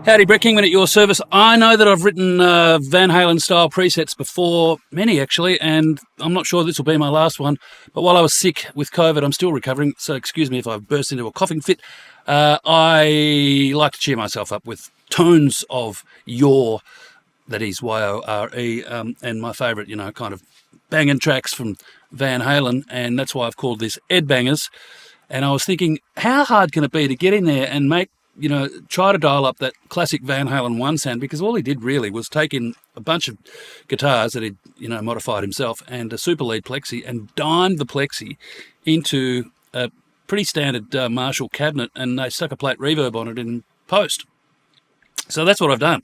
Howdy, Brett Kingman at your service. I know that I've written Van Halen style presets before, many actually, and I'm not sure this will be my last one. But while I was sick with COVID, I'm still recovering, so excuse me if I've burst into a coughing fit. I like to cheer myself up with tones of Yore, that is Y-O-R-E, and my favourite, kind of banging tracks from Van Halen, and that's why I've called this Ed Bangers. And I was thinking, how hard can it be to get in there and make, try to dial up that classic Van Halen 1 sound, because all he did really was take in a bunch of guitars that he'd, modified himself and a super lead plexi and dimed the plexi into a pretty standard Marshall cabinet, and they stuck a plate reverb on it in post. So that's what I've done.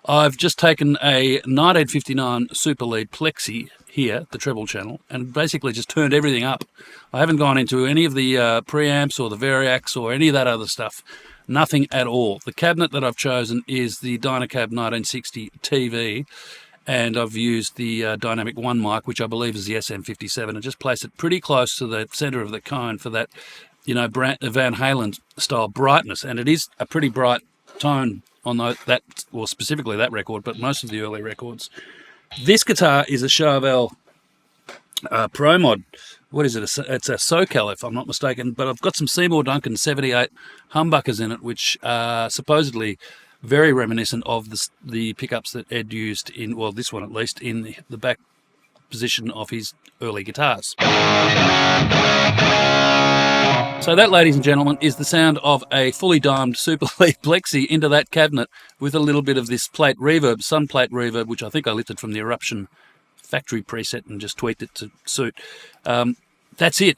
I've just taken a 1959 super lead plexi here, the treble channel, and basically just turned everything up. I haven't gone into any of the preamps or the variacs or any of that other stuff. Nothing at all. The cabinet that I've chosen is the Dynacab 1960 TV, and I've used the Dynamic 1 mic, which I believe is the SM57, and just placed it pretty close to the centre of the cone for that, Van Halen style brightness. And it is a pretty bright tone on that, or specifically that record, but most of the early records. This guitar is a Charvel Pro Mod. What is it? It's a SoCal, if I'm not mistaken, but I've got some Seymour Duncan 78 humbuckers in it, which are supposedly very reminiscent of the pickups that Ed used in, well, this one at least, in the back position of his early guitars. So that, ladies and gentlemen, is the sound of a fully dimed super lead plexi into that cabinet with a little bit of this plate reverb, sun plate reverb, which I think I lifted from the Eruption factory preset and just tweaked it to suit. That's it.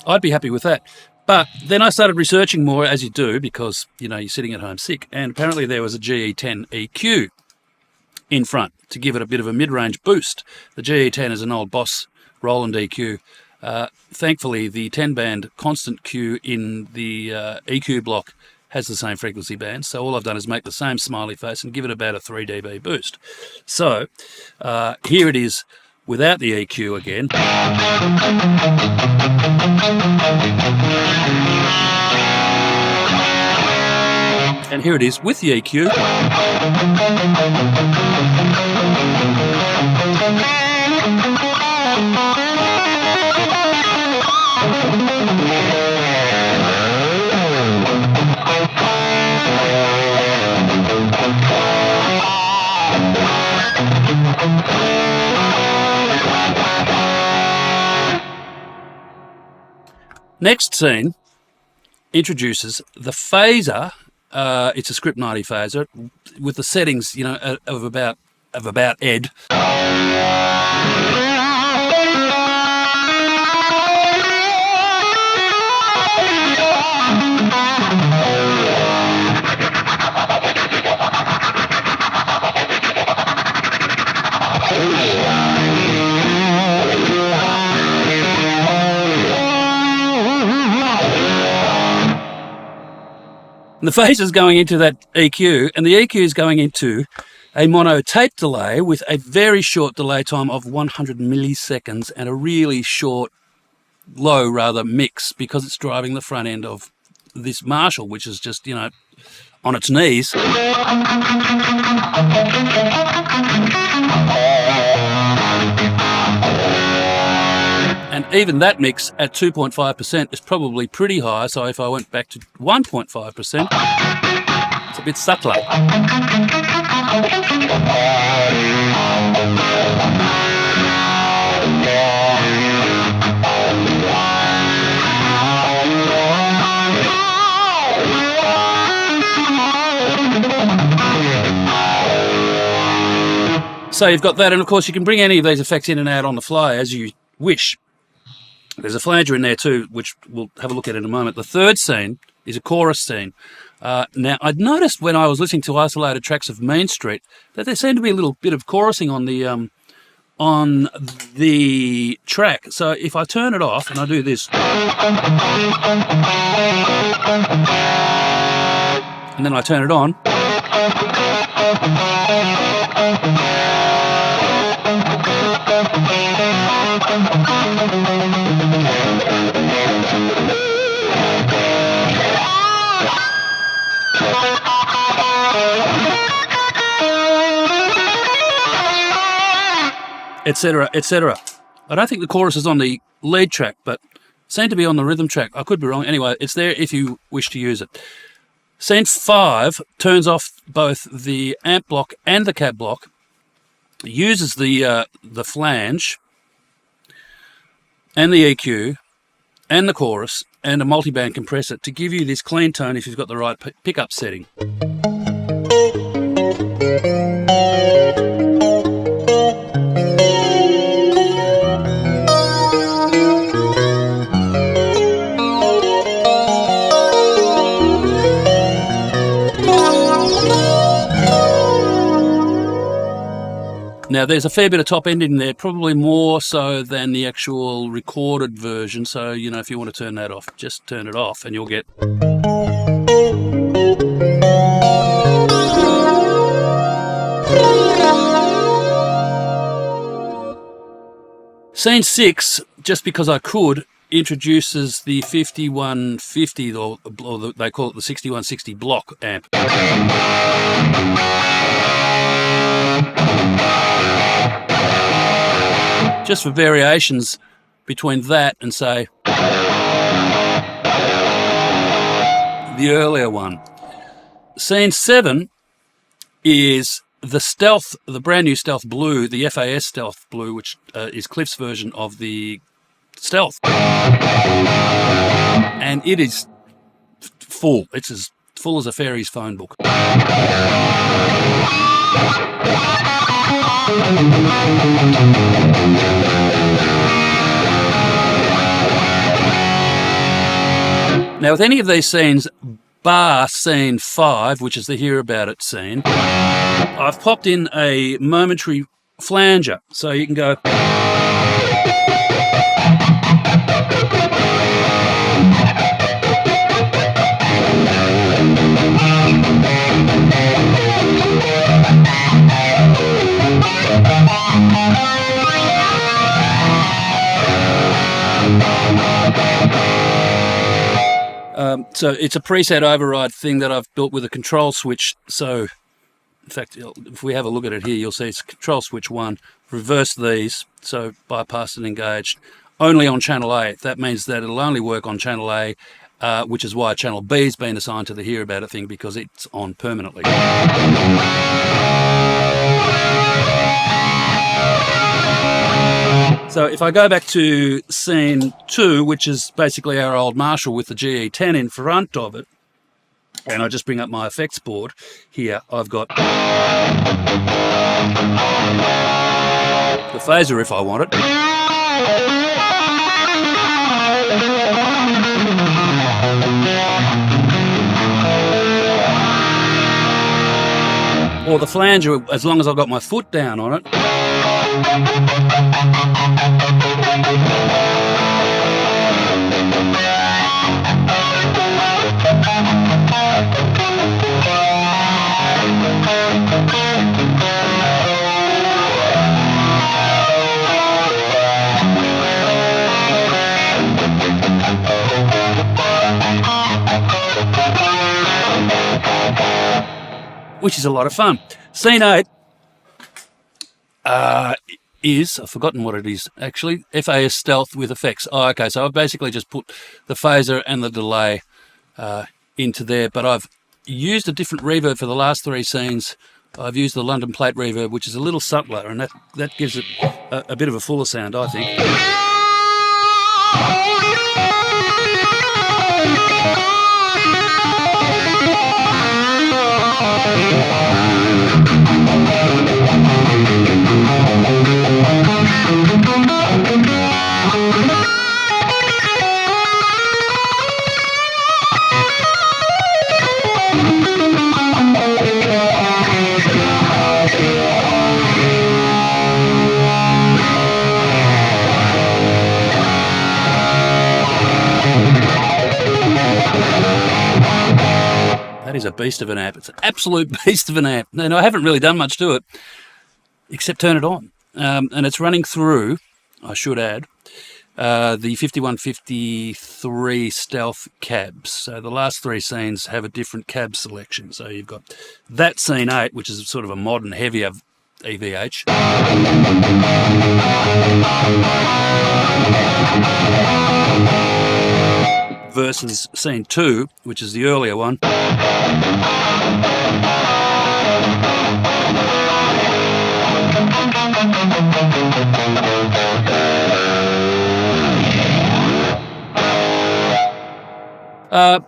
I'd be happy with that. But then I started researching more, as you do, because, you're sitting at home sick, and apparently there was a GE10 EQ in front to give it a bit of a mid-range boost. The GE10 is an old Boss Roland EQ. Thankfully, the 10-band constant Q in the EQ block has the same frequency band, so all I've done is make the same smiley face and give it about a 3 dB boost. So here it is without the EQ again. And here it is with the EQ. Next scene introduces the phaser. It's a Script 90 phaser with the settings, of about Ed. The phase is going into that EQ, and the EQ is going into a mono tape delay with a very short delay time of 100 milliseconds and a really short, low rather, mix, because it's driving the front end of this Marshall, which is just, on its knees. And even that mix at 2.5% is probably pretty high, so if I went back to 1.5%, it's a bit subtler. So you've got that, and of course you can bring any of these effects in and out on the fly as you wish. There's a flanger in there too, which we'll have a look at in a moment. The third scene is a chorus scene. Now, I'd noticed when I was listening to isolated tracks of Mean Street that there seemed to be a little bit of chorusing on the track. So if I turn it off and I do this, and then I turn it on, etc., etc. I don't think the chorus is on the lead track, but seemed to be on the rhythm track. I could be wrong. Anyway, it's there if you wish to use it. Scene 5 turns off both the amp block and the cab block, uses the flange and the EQ and the chorus and a multiband compressor to give you this clean tone if you've got the right pickup setting. Now, there's a fair bit of top end in there, probably more so than the actual recorded version. So, if you want to turn that off, just turn it off and you'll get... Scene 6, just because I could, introduces the 5150, or they call it the 6160 block amp. Just for variations between that and, say, the earlier one. Scene 7 is the Stealth, the brand new Stealth Blue, the FAS Stealth Blue, which is Cliff's version of the Stealth. And it is full. It's as full as a fairy's phone book. Now, with any of these scenes, bar scene 5, which is the Hear About It scene, I've popped in a momentary flanger, so you can go... So it's a preset override thing that I've built with a control switch. So, in fact, if we have a look at it here, you'll see it's control switch 1, reverse these, so bypassed and engaged, only on channel A. That means that it'll only work on channel A, which is why channel B has been assigned to the Hear About It thing, because it's on permanently. So if I go back to scene 2, which is basically our old Marshall with the GE10 in front of it, and I just bring up my effects board here, I've got the phaser if I want it. Or the flanger, as long as I've got my foot down on it. which is a lot of fun. Scene 8 is, I've forgotten what it is actually, FAS Stealth with effects. Oh, okay, so I've basically just put the phaser and the delay into there, but I've used a different reverb for the last 3 scenes. I've used the London Plate reverb, which is a little subtler, and that gives it a bit of a fuller sound, I think. That is a beast of an amp. It's an absolute beast of an amp. And I haven't really done much to it, except turn it on. And it's running through, I should add, the 5153 Stealth cabs. So the last 3 scenes have a different cab selection. So you've got that scene 8, which is sort of a modern, heavier EVH. Versus scene 2, which is the earlier one.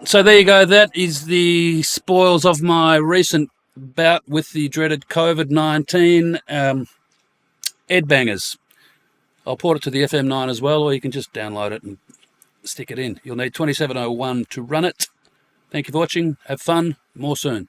So there you go. That is the spoils of my recent bout with the dreaded COVID-19 Ed Bangers. I'll port it to the FM9 as well, or you can just download it and stick it in. You'll need 2701 to run it. Thank you for watching. Have fun. More soon.